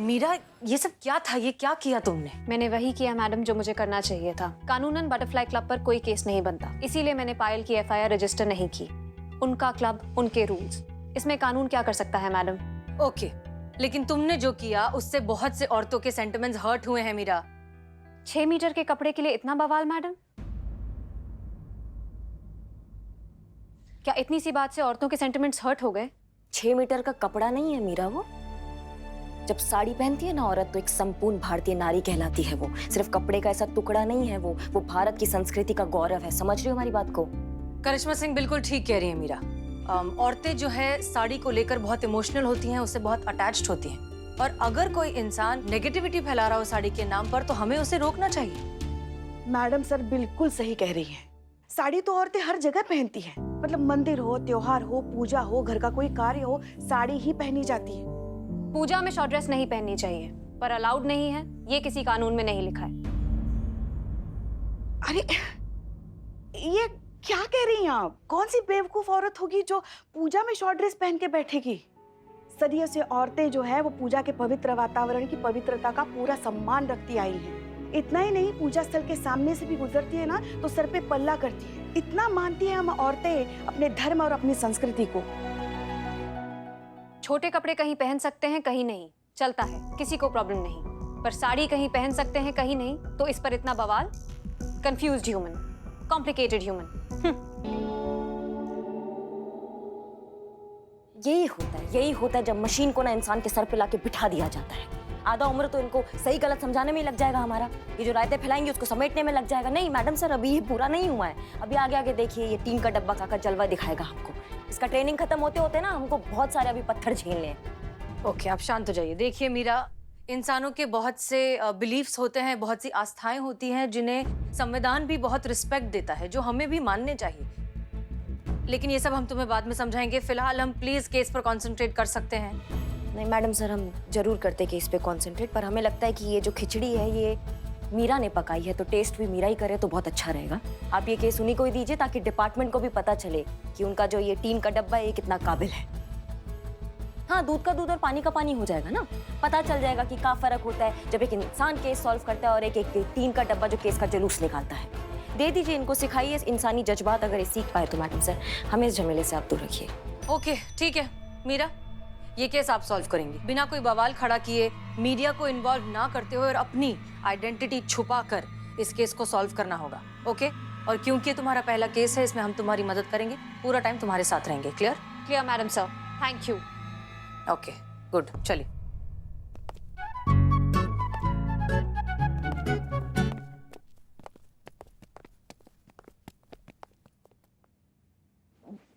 मीरा, ये सब क्या था? ये क्या किया तुमने? मैंने वही किया मैडम जो मुझे करना चाहिए था। कानूनन बटरफ्लाई क्लब पर कोई केस नहीं बनता, इसीलिए मैंने पायल की एफआईआर रजिस्टर नहीं की। उनका क्लब, उनके रूल्स, इसमें कानून क्या कर सकता है मैडम? ओके, लेकिन तुमने जो किया उससे बहुत से औरतों के सेंटिमेंट्स हर्ट हुए हैं मीरा। 6 मीटर के कपड़े के लिए इतना बवाल मैडम? क्या इतनी सी बात से औरतों के सेंटिमेंट्स हर्ट हो गए? 6 मीटर का कपड़ा नहीं है मीरा वो। जब साड़ी पहनती है ना औरत तो एक संपूर्ण भारतीय नारी कहलाती है वो। सिर्फ कपड़े का ऐसा टुकड़ा नहीं है वो भारत की संस्कृति का गौरव है। समझ रही हो हमारी बात को? करिश्मा सिंह बिल्कुल ठीक कह रही है मीरा। औरतें जो है साड़ी को लेकर बहुत इमोशनल होती हैं, उससे बहुत अटैच्ड होती हैं। और अगर कोई इंसान नेगेटिविटी फैला रहा हो साड़ी के नाम पर तो हमें उसे रोकना चाहिए। मैडम सर बिल्कुल सही कह रही हैं। साड़ी तो औरतें हर जगह पहनती हैं। मतलब मंदिर हो, त्योहार हो, पूजा हो, घर का कोई कार्य हो, साड़ी ही पहनी जाती है। पूजा में शॉर्ट ड्रेस नहीं पहननी चाहिए, पर अलाउड नहीं है, ये किसी कानून में नहीं लिखा है। अरे ये क्या कह रही हैं आप? कौन सी बेवकूफ औरत होगी जो पूजा में शॉर्ट ड्रेस पहन के बैठेगी? सदियों से औरतें जो है वो पूजा के पवित्र वातावरण की पवित्रता का पूरा सम्मान रखती आई हैं। इतना ही नहीं, पूजा स्थल के सामने से भी गुजरती है ना तो सर पे पल्ला करती है। इतना मानती है हम औरतें अपने धर्म और अपनी संस्कृति को। छोटे कपड़े कहीं पहन सकते हैं, कहीं नहीं, चलता है, किसी को प्रॉब्लम नहीं। पर साड़ी कहीं पहन सकते हैं, कहीं नहीं, तो इस पर इतना बवाल? Confused human, complicated human. यही होता है जब मशीन को ना इंसान के सर पे लाके बिठा दिया जाता है। आधा उम्र तो इनको सही गलत समझाने में ही लग जाएगा हमारा। ये जो रायते फैलाएंगे उसको समेटने में लग जाएगा। नहीं मैडम सर, अभी ये पूरा नहीं हुआ है। अभी आगे आगे देखिए, ये टीम का डब्बा खाकर जलवा दिखाएगा हमको। इसका ट्रेनिंग खत्म होते होते ना हमको बहुत सारे अभी पत्थर झेलने हैं। ओके, आप शांत हो जाइए। देखिए मीरा, इंसानों के बहुत से बिलीफ्स होते हैं, बहुत सी आस्थाएं होती हैं जिन्हें संविधान भी बहुत रिस्पेक्ट देता है, जो हमें भी मानने चाहिए। लेकिन ये सब हम तुम्हें बाद में समझाएंगे। फिलहाल हम प्लीज केस पर कॉन्सेंट्रेट कर सकते हैं। नहीं मैडम सर, हम जरूर करते केस पे कॉन्सेंट्रेट, पर हमें लगता है कि ये जो खिचड़ी है ये मीरा ने पकाई है, तो टेस्ट भी मीरा ही करे तो बहुत अच्छा रहेगा। आप ये केस उन्हीं को ही दीजिए ताकि डिपार्टमेंट को भी पता चले कि उनका जो ये टीम का डब्बा है ये कितना काबिल है। हाँ, दूध का दूध और पानी का पानी हो जाएगा ना। पता चल जाएगा कि क्या फर्क होता है जब एक इंसान केस सॉल्व करता है और एक टीम का डब्बा जो केस का जुलूस निकालता है। दे दीजिए इनको, सिखाइए इंसानी जज्बात। अगर ये सीख पाए तो मैडम सर हमें इस झमेले से आप दूर रखिए। ओके ठीक है मीरा, ये केस आप सॉल्व करेंगी बिना कोई बवाल खड़ा किए, मीडिया को इन्वॉल्व ना करते हुए और अपनी आइडेंटिटी छुपा कर इस केस को सॉल्व करना होगा। ओके, और क्योंकि तुम्हारा पहला केस है इसमें हम तुम्हारी मदद करेंगे, पूरा टाइम तुम्हारे साथ रहेंगे। Clear? Clear madam sir, thank you. Okay good, चलिए।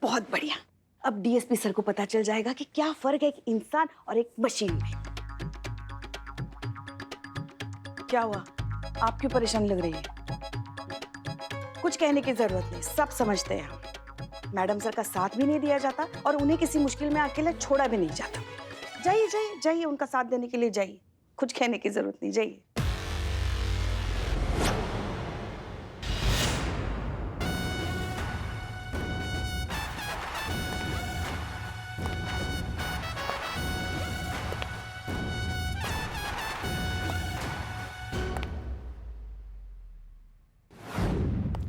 बहुत बढ़िया। अब डीएसपी सर को पता चल जाएगा कि क्या फर्क है एक इंसान और एक मशीन में। क्या हुआ? आप क्यों परेशान लग रही है? कुछ कहने की जरूरत नहीं, सब समझते हैं हम। मैडम सर का साथ भी नहीं दिया जाता और उन्हें किसी मुश्किल में अकेले छोड़ा भी नहीं जाता। जाइए जाइए जाइए, उनका साथ देने के लिए जाइए। कुछ कहने की जरूरत नहीं, जाइए।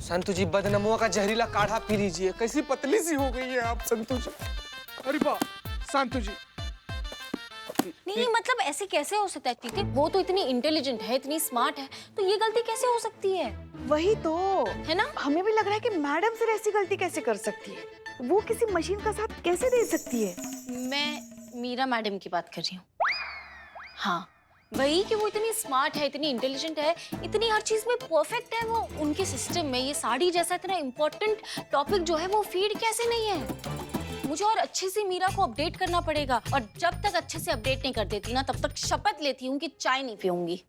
संतु जी, बदनमुआ का जहरीला काढ़ा पी लीजिए। कैसी पतली सी हो गई है आप संतु जी। अरे वाह संतु जी। नहीं मतलब ऐसे कैसे हो सकता है तीते? वो तो इतनी इंटेलिजेंट है, इतनी स्मार्ट है, तो ये गलती कैसे हो सकती है? वही तो है ना? हमें भी लग रहा है कि मैडम सर ऐसी गलती कैसे कर सकती है? वो किसी मशीन का साथ कैसे दे सकती है? मैं मीरा मैडम की बात कर रही हूँ। हाँ, वही कि वो इतनी स्मार्ट है, इतनी इंटेलिजेंट है, इतनी हर चीज में परफेक्ट है। वो उनके सिस्टम में ये साड़ी जैसा इतना इम्पोर्टेंट टॉपिक जो है वो फीड कैसे नहीं है? मुझे और अच्छे से मीरा को अपडेट करना पड़ेगा, और जब तक अच्छे से अपडेट नहीं कर देती ना तब तक शपथ लेती हूँ कि चाय नहीं पीऊंगी।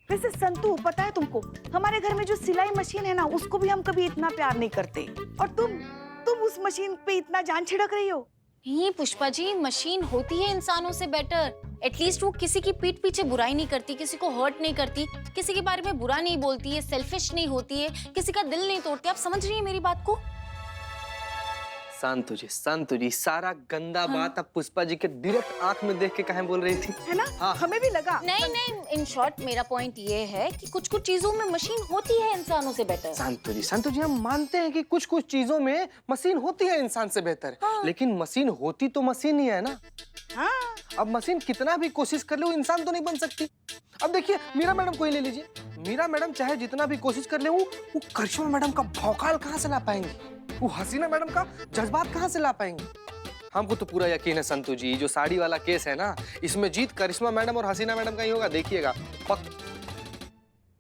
वैसे संतु, पता है तुमको, हमारे घर में जो सिलाई मशीन है ना उसको भी हम कभी इतना प्यार नहीं करते, और तुम उस मशीन पे इतना जान छिड़क रही हो। नहीं पुष्पा जी, मशीन होती है इंसानों से बेटर। एटलीस्ट वो किसी की पीठ पीछे बुराई नहीं करती, किसी को हर्ट नहीं करती, किसी के बारे में बुरा नहीं बोलती है, सेल्फिश नहीं होती है, किसी का दिल नहीं तोड़ती। आप समझ रही है मेरी बात को? संतु जी सारा गंदा बात अब पुष्पा जी के डायरेक्ट आंख में देख के कहे बोल रही थी। है ना? हाँ। हमें भी लगा। नहीं नहीं, इन शॉर्ट मेरा पॉइंट ये है कि कुछ कुछ चीजों में मशीन होती है इंसानों से बेटर। संतु जी हम मानते हैं कि कुछ कुछ चीजों में मशीन होती है इंसान से बेहतर। हाँ। लेकिन मशीन होती तो मशीन ही है ना। हाँ। अब मशीन कितना भी कोशिश कर ले वो इंसान तो नहीं बन सकती। अब देखिए मीरा मैडम को ही ले लीजिए, मीरा मैडम चाहे जितना भी कोशिश कर ले वो करिश्मा मैडम का भौकाल कहाँ से ला पाएंगे, वो हसीना मैडम का जज्बात कहाँ से ला पाएंगे। हमको तो पूरा यकीन है संतु जी, जो साड़ी वाला केस है ना, इसमें जीत करिश्मा मैडम और हसीना मैडम का ही होगा, देखिएगा।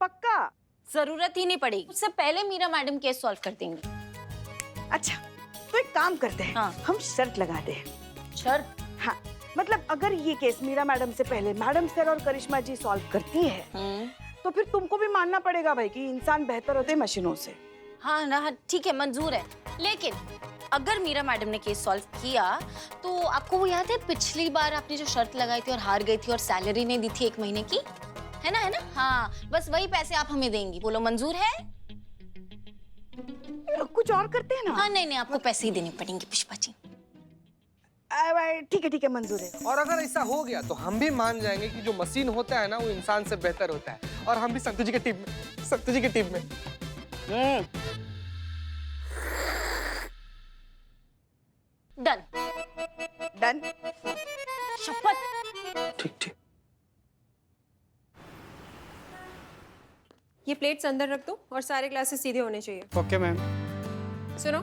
पक्का? जरूरत ही नहीं पड़ेगी, उससे पहले मीरा मैडम केस सॉल्व कर देंगे। अच्छा, तो एक काम करते हैं। हाँ। हम शर्त लगाते हैं। शर्त? हाँ, मतलब अगर ये केस मीरा मैडम से पहले मैडम सर और करिश्मा जी सॉल्व करती है, तो फिर तुमको भी मानना पड़ेगा भाई कि इंसान बेहतर होते हैं मशीनों से। हाँ ना, ठीक है, मंजूर है। लेकिन अगर मीरा मैडम ने केस सॉल्व किया तो आपको वो याद है पिछली बार आपने जो शर्त लगाई थी और हार गई थी और सैलरी नहीं दी थी 1 महीने की, है ना? हाँ, बस वही पैसे आप हमें देंगी। बोलो मंजूर है? कुछ और करते हैं ना? हाँ नहीं, आपको पैसे ही देने पड़ेंगे पुष्पा जी। ठीक है, मंजूर है। और अगर ऐसा हो गया तो हम भी मान जाएंगे कि जो मशीन होता है ना वो इंसान से बेहतर होता है, और हम भी संतु जी के टीम में। डन। शपथ। ठीक। ये प्लेट्स अंदर रख दो और सारे ग्लासेस सीधे होने चाहिए। Okay ma'am. सुनो,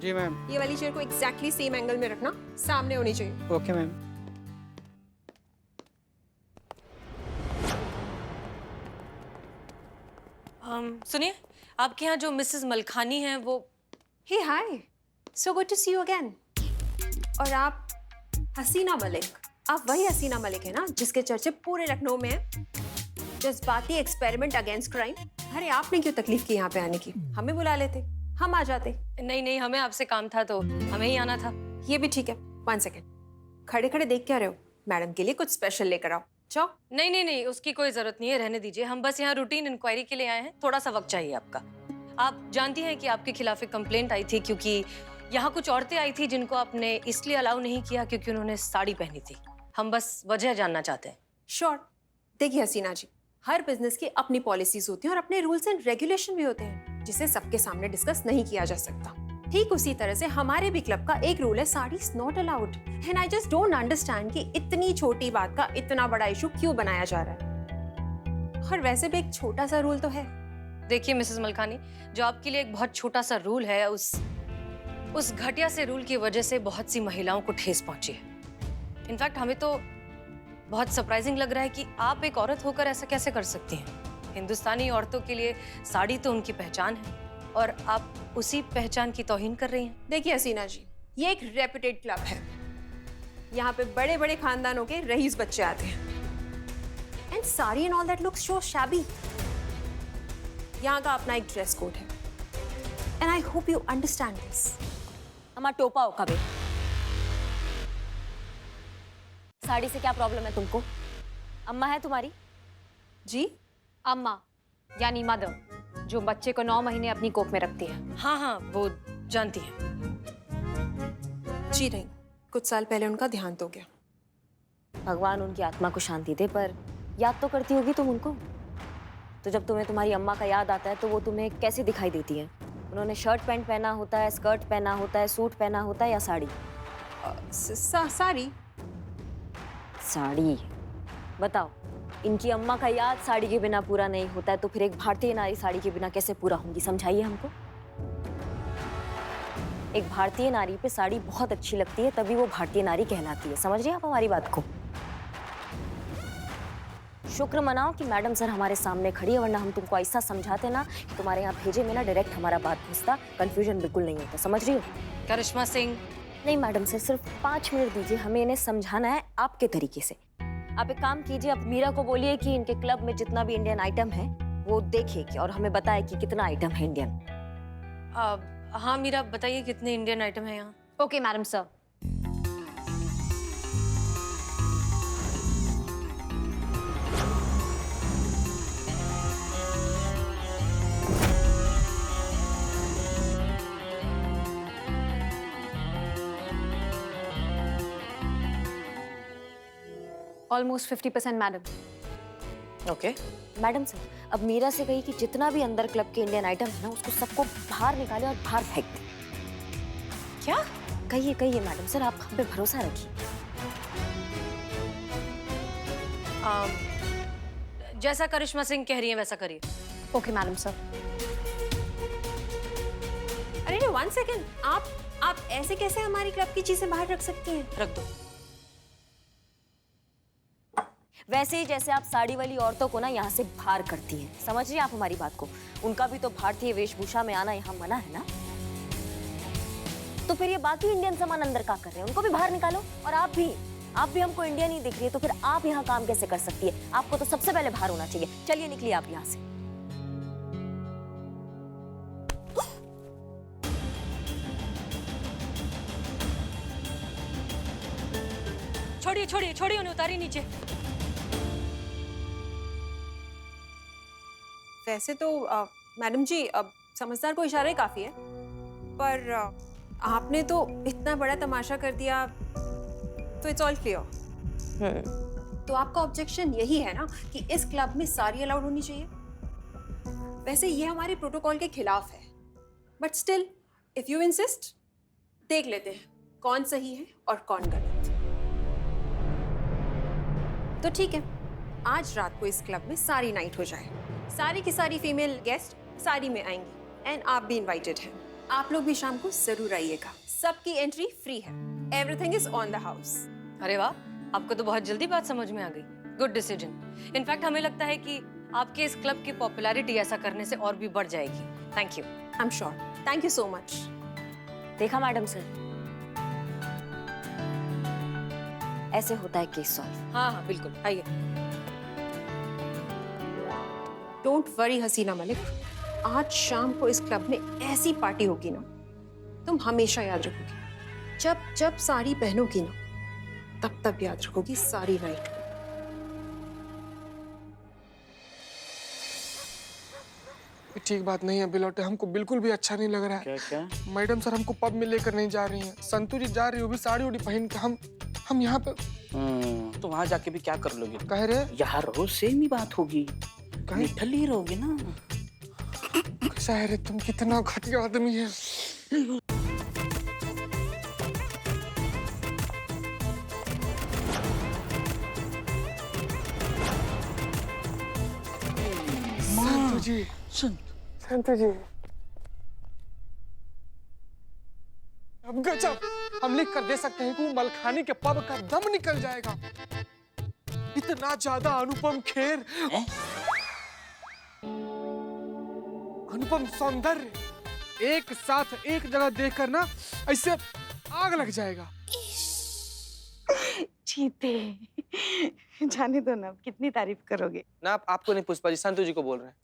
जी मैम। ये वाली चेयर को एग्जैक्टली सेम एंगल में रखना, सामने होनी चाहिए। Okay ma'am. सुनिए, आपके यहाँ जो मिसेस मलखानी हैं वो। Hey hi, so good to see you again. और आप हसीना मलिक, आप वही हसीना मलिक है ना जिसके चर्चे पूरे लखनऊ में है? जज्बाती एक्सपेरिमेंट अगेंस्ट क्राइम। अरे आपने क्यों तकलीफ की यहाँ पे आने की? हमें बुला लेते, हम आ जाते। नहीं, हमें आपसे काम था तो हमें ही आना था। ये भी ठीक है। 1 सेकेंड, खड़े खड़े देख क्या रहे हो? मैडम के लिए कुछ स्पेशल लेकर आओ। जाओ। नहीं, उसकी कोई जरूरत नहीं है, रहने दीजिए। हम बस यहाँ रूटीन इंक्वायरी के लिए आए हैं, थोड़ा सा वक्त चाहिए आपका। आप जानती हैं कि आपके खिलाफ एक कंप्लेंट आई थी क्योंकि यहाँ कुछ औरतें आई थी जिनको आपने इसलिए अलाउ नहीं किया क्योंकि उन्होंने साड़ी पहनी थी। हम बस वजह जानना चाहते हैं। श्योर। देखिए हसीना जी, हर बिजनेस की अपनी पॉलिसीज होती हैं और अपने रूल्स एंड रेगुलेशन भी होते हैं जिसे सबके सामने डिस्कस नहीं किया जा सकता। ठीक उसी तरह से हमारे भी क्लब का एक रूल है, sari is not allowed. And I just don't understand कि इतनी छोटी बात का इतना बड़ा इशू क्यों बनाया जा रहा है। और वैसे भी एक छोटा सा रूल तो है। देखिए मिसेस मलखानी, जो आपके लिए एक बहुत छोटा सा रूल है, उस घटिया से रूल की वजह से बहुत सी महिलाओं को ठेस पहुंची है। इनफैक्ट हमें तो बहुत सरप्राइजिंग लग रहा है कि आप एक औरत होकर ऐसा कैसे कर सकती हैं। हिंदुस्तानी औरतों के लिए साड़ी तो उनकी पहचान है और आप उसी पहचान की तौहीन कर रही हैं। देखिए हसीना जी, ये एक रेप्यूटेड क्लब है। यहाँ पे बड़े बड़े खानदानों के रईस बच्चे आते हैं। And sari and all that looks so shabby. यहाँ का अपना एक ड्रेस कोड है। And I hope you understand this. अम्मा टोपा हो कभी? साड़ी से क्या प्रॉब्लम है तुमको? अम्मा है तुम्हारी? जी? अम्मा यानी मदर, जो बच्चे को 9 महीने अपनी कोख में रखती है। हाँ, वो जानती हैं। जी नहीं, कुछ साल पहले उनका देहांत हो गया। भगवान उनकी आत्मा को शांति दे, पर याद तो करती होगी तुम उनको। तो जब तुम्हें तुम्हारी अम्मा का याद आता है तो वो तुम्हें कैसे दिखाई देती है? उन्होंने शर्ट पैंट पहना होता है, स्कर्ट पहना होता है, सूट पहना होता है या साड़ी? साड़ी। साड़ी। बताओ, इनकी अम्मा का याद साड़ी के बिना पूरा नहीं होता है तो फिर एक भारतीय नारी साड़ी के बिना कैसे पूरा होंगी? समझाइए हमको। एक भारतीय नारी पे साड़ी बहुत अच्छी लगती है, तभी वो भारतीय नारी कहलाती है। समझ रही हैं आप हमारी बात को? शुक्र मनाओ कि मैडम सर हमारे सामने खड़ी है, वरना हम तुमको ऐसा समझाते ना कि तुम्हारे यहाँ भेजे में ना डायरेक्ट हमारा बात घुसता, कंफ्यूजन बिल्कुल नहीं होता। समझ रही हो? करिश्मा सिंह। नहीं मैडम सर, सिर्फ 5 मिनट दीजिए, हमें इन्हें समझाना है आपके तरीके से। आप एक काम कीजिए, आप मीरा को बोलिए कि इनके क्लब में जितना भी इंडियन आइटम है वो देखे और हमें बताए कि कितना आइटम है इंडियन। हाँ मीरा, बताइए कितने इंडियन आइटम है यहाँ? Okay madam sir. Almost 50% madam. Okay madam sir, अब मीरा से कही कि जितना भी अंदर क्लब के इंडियन आइटम है ना, उसको सबको बाहर निकाले और बाहर फेंक दें। क्या? कहिए कहिए मैडम सर, आप हम पे भरोसा रखिए। जैसा करिश्मा सिंह कह रही है वैसा करिए। Okay madam sir. अरे नहीं, 1 सेकेंड, आप ऐसे कैसे हमारी क्लब की चीजें बाहर रख सकती हैं? रख दो। वैसे ही जैसे आप साड़ी वाली औरतों को ना यहाँ से बाहर करती हैं, समझ रही हैं आप हमारी बात को? उनका भी तो भारतीय वेशभूषा में आना यहाँ मना है ना, तो फिर ये बाकी इंडियन सामान अंदर का कर रहे हैं, उनको भी बाहर निकालो। और आप भी हमको इंडिया नहीं दिख रही है, तो फिर आप यहाँ काम कैसे कर सकती है? आपको तो सबसे पहले बाहर होना चाहिए। चलिए निकलिए आप यहाँ से। छोड़िए छोड़िए छोड़िए, उन्हें उतारिए नीचे। वैसे तो मैडम जी, अब समझदार को इशारा ही काफी है, पर आपने तो इतना बड़ा तमाशा कर दिया, तो इट्स ऑल क्लियर। तो आपका ऑब्जेक्शन यही है ना कि इस क्लब में साड़ी अलाउड होनी चाहिए? वैसे ये हमारे प्रोटोकॉल के खिलाफ है, but still if you insist, देख लेते हैं कौन सही है और कौन गलत। तो ठीक है, आज रात को इस क्लब में सारी नाइट हो जाए। सारी की सारी फीमेल गेस्ट साड़ी में आएंगी एंड आप भी इनवाइटेड हैं। आप लोग भी शाम को जरूर आइएगा। सबकी एंट्री फ्री है। Everything is on the house. अरे वाह, आपको तो बहुत जल्दी बात समझ में आ गई। Good decision. इनफैक्ट हमें लगता है कि आपके इस क्लब की पॉपुलैरिटी ऐसा करने से और भी बढ़ जाएगी। Thank you. I am sure. Thank you so much. देखा मैडम सर, ऐसे होता है केस सॉल्व। हाँ हाँ बिल्कुल, आइए। डोंट वरी हसीना मलिक, आज शाम को इस क्लब में ऐसी पार्टी होगी ना, तुम हमेशा याद रखोगी। जब जब साड़ी पहनोगी ना, तब तब याद रखोगी सारी नाइट। ठीक बात नहीं है बिलोटे, हमको बिल्कुल भी अच्छा नहीं लग रहा है। क्या क्या? मैडम सर हमको पब में लेकर नहीं जा रही हैं। संतू जी जा रही हो भी साड़ी उड़ी पहन के। हम यहाँ पे तो वहां जाके भी क्या कर लोगे? कह रहे यहाँ रहो, सेम ही बात होगी। कहीं निठल ही रहोगे ना। कैसा है रे, तुम कितना घटिया आदमी है। संतू जी, संतू जी, अब गजब। हम लिख कर दे सकते हैं कि मलखानी के पब का दम निकल जाएगा। इतना ज्यादा अनुपम खेर, अनुपम सौंदर्य एक साथ एक जगह देखकर ना ऐसे आग लग जाएगा। चीते, जाने दो ना, कितनी तारीफ करोगे। ना आपको नहीं पुष्पा जी, संतू जी को बोल रहे हैं।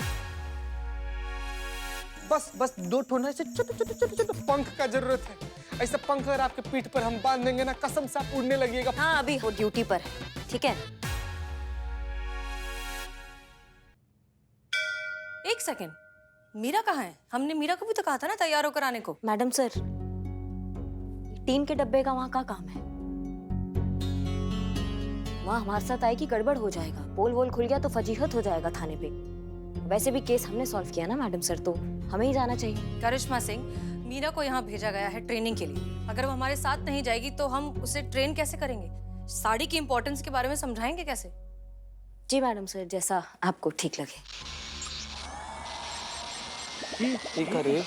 बस दो ठोना ऐसे छोटे पंख का जरूरत है। ऐसे पंख अगर आपके पीठ पर हम बांध देंगे ना, कसम से आप उड़ने लगिएगा। हाँ, अभी वो ड्यूटी पर है, ठीक है? एक सेकेंड, मीरा कहाँ है? हमने मीरा को भी तो कहा था ना तैयार होकर आने को। मैडम सर, टीन के डब्बे का वहाँ का काम है। वहाँ हमारे साथ आएगी, गड़बड़ हो जाएगा। पोल वोल खुल गया तो फजीहत हो जाएगा थाने पे। वैसे भी केस हमने सॉल्व किया ना मैडम सर, तो हमें ही जाना चाहिए। करिश्मा सिंह, मीरा को यहाँ भेजा गया है ट्रेनिंग के लिए। अगर वो हमारे साथ नहीं जाएगी तो हम उसे ट्रेन कैसे करेंगे? साड़ी की इम्पोर्टेंस के बारे में समझाएंगे कैसे? जी मैडम सर, जैसा आपको ठीक लगे। ठीक है रे।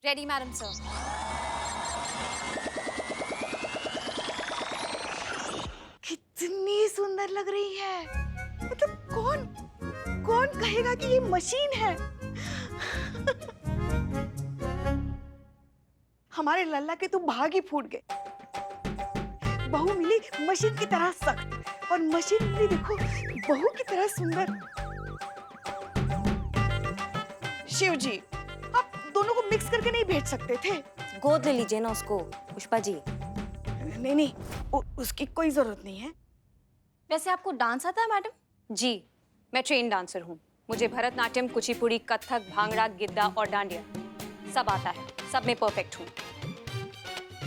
Ready madam sir. कितनी सुंदर लग रही है। मतलब कौन कहेगा कि ये मशीन है? हमारे लल्ला के तो भाग ही फूट गए। बहू मिली मशीन की तरह सख्त, और मशीन मिली देखो बहू की तरह सुंदर। शिव जी, आप दोनों को मिक्स करके नहीं भेज सकते थे? गोद ले लीजिए ना उसको पुष्पा जी। नहीं नहीं, उसकी कोई जरूरत नहीं है। वैसे आपको डांस आता है मैडम? जी, मैं ट्रेन डांसर हूँ। मुझे भरतनाट्यम, कुचिपुड़ी, कथक, भांगड़ा, गिद्दा और डांडिया सब आता है। सब में परफेक्ट हूँ।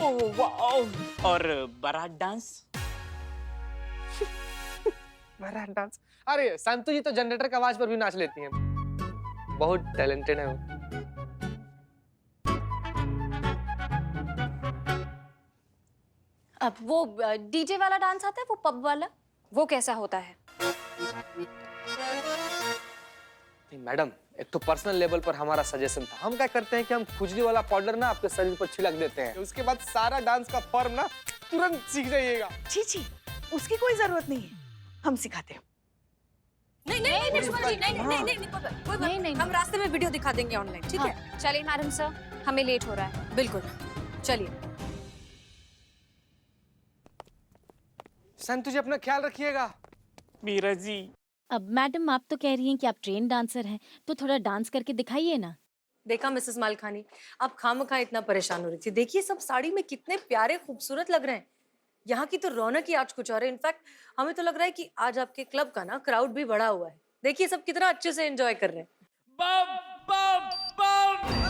Oh wow. और बारात डांस? बारात डांस? अरे संतु जी तो जनरेटर की आवाज पर भी नाच लेती हैं। बहुत टैलेंटेड है वो। अब वो डीजे वाला डांस आता है, वो पब वाला? वो कैसा होता है? मैडम, एक तो पर्सनल लेवल पर हमारा सजेशन था। हम क्या करते हैं कि हम खुजली वाला पाउडर ना आपके शरीर पर छिड़क देते हैं, उसके बाद सारा डांस का फॉर्म ना तुरंत सीख जाइएगा। छी छी, उसकी कोई जरूरत नहीं है, हम सिखाते हैं। नहीं नहीं नहीं पुष्पा जी, नहीं नहीं नहीं कोई बात नहीं, हम रास्ते में वीडियो दिखा देंगे ऑनलाइन, ठीक है? चलिए मैडम सर, हमें लेट हो रहा है। बिल्कुल, चलिए। संतु जी अपना ख्याल रखिएगा। मीरा जी। अब मैडम आप तो कह रही हैं कि आप ट्रेन डांसर हैं, तो थोड़ा डांस करके दिखाइए ना। देखा मिसेस मालखानी, आप खामखा इतना परेशान हो रही थी। देखिए सब साड़ी में कितने प्यारे खूबसूरत लग रहे हैं। यहाँ की तो रौनक ही आज कुछ और है। इनफैक्ट हमें तो लग रहा है कि आज आपके क्लब का ना क्राउड भी बढ़ा हुआ है। देखिए सब कितना अच्छे से एंजॉय कर रहे हैं। बम बम बम।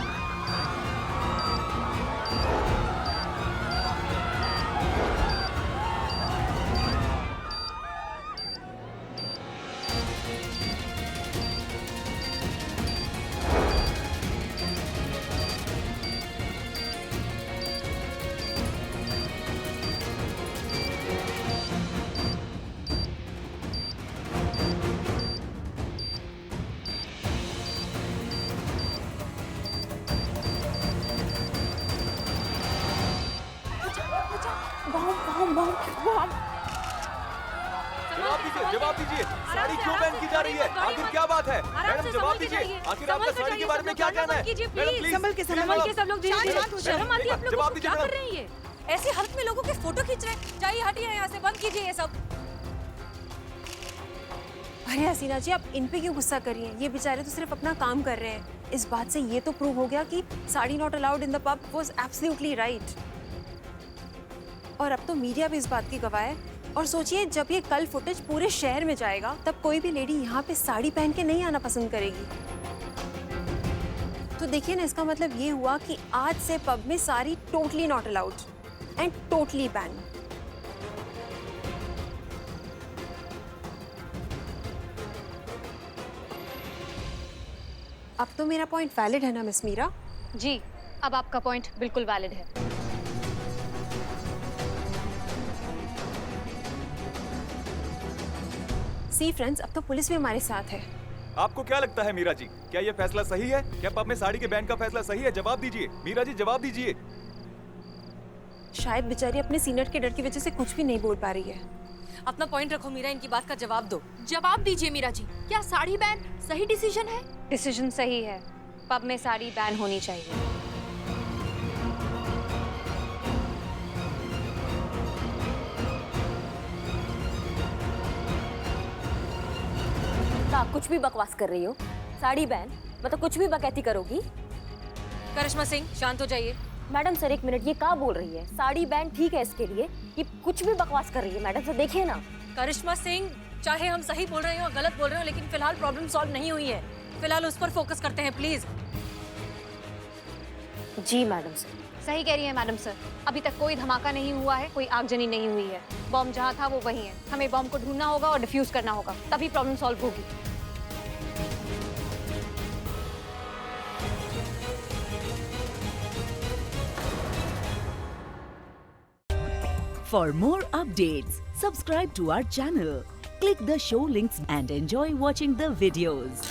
जवाब दीजिए, साड़ी क्यों पहन की जा रही है? आखिर क्या बात है? मैडम जवाब दीजिए, आखिर आपका साड़ी के बारे में क्या कहना है? मैडम प्लीज संभल के सब लोग शर्म आती है आप लोगों जवाब को? दीजिए क्या कर मैडम। रही है? ऐसी हालत में लोगों के फोटो खींच रहे हैं। चाहिए हटिए यहाँ से, बंद कीजिए ये सब। अरे हसीना जी, आप इन पे क्यों गुस्सा कर रही हैं? ये बेचारे तो सिर्फ अपना काम कर रहे हैं। इस बात से ये तो प्रूव हो गया कि sari not allowed in the pub was absolutely right. और अब तो मीडिया भी इस बात की गवाह है। और सोचिए, जब ये कल फुटेज पूरे शहर में जाएगा, तब कोई भी लेडी यहाँ पे साड़ी पहन के नहीं आना पसंद करेगी। तो देखिए ना, इसका मतलब ये हुआ कि आज से पब में sari totally not allowed and totally ban. अब तो मेरा पॉइंट वैलिड है ना मिस मीरा? जी, अब आपका पॉइंट बिल्कुल वैलिड है। सी फ्रेंड्स, अब तो पुलिस भी हमारे साथ है। आपको क्या लगता है मीरा जी, क्या ये फैसला सही है? क्या पब में साड़ी के बैन का फैसला सही है? जवाब दीजिए मीरा जी, जवाब दीजिए। शायद बेचारी अपने सीनियर के डर की वजह से कुछ भी नहीं बोल पा रही है। अपना पॉइंट रखो मीरा, इनकी बात का जवाब दो। जवाब दीजिए मीरा जी, क्या साड़ी बैन सही डिसीजन है? डिसीजन सही है। पब में साड़ी बैन होनी चाहिए। आप कुछ भी बकवास कर रही हो। साड़ी बैन मतलब कुछ भी बकैती करोगी? करिश्मा सिंह, शांत हो जाइए। मैडम सर एक मिनट, ये क्या बोल रही है? साड़ी बैन ठीक है इसके लिए, ये कुछ भी बकवास कर रही है। मैडम सर देखिए ना। करिश्मा सिंह, चाहे हम सही बोल रहे हो गलत बोल रहे हो, लेकिन फिलहाल प्रॉब्लम सॉल्व नहीं हुई है। फिलहाल उस पर फोकस करते हैं प्लीज। Ji madam sir. सही कह रही है मैडम सर। अभी तक कोई धमाका नहीं हुआ है, कोई आगजनी नहीं हुई है। बॉम्ब जहाँ था वो वहीं है। हमें बॉम्ब को ढूंढना होगा और डिफ्यूज करना होगा, तभी प्रॉब्लम सॉल्व होगी। For more updates, subscribe to our channel, click the show links and enjoy watching the videos.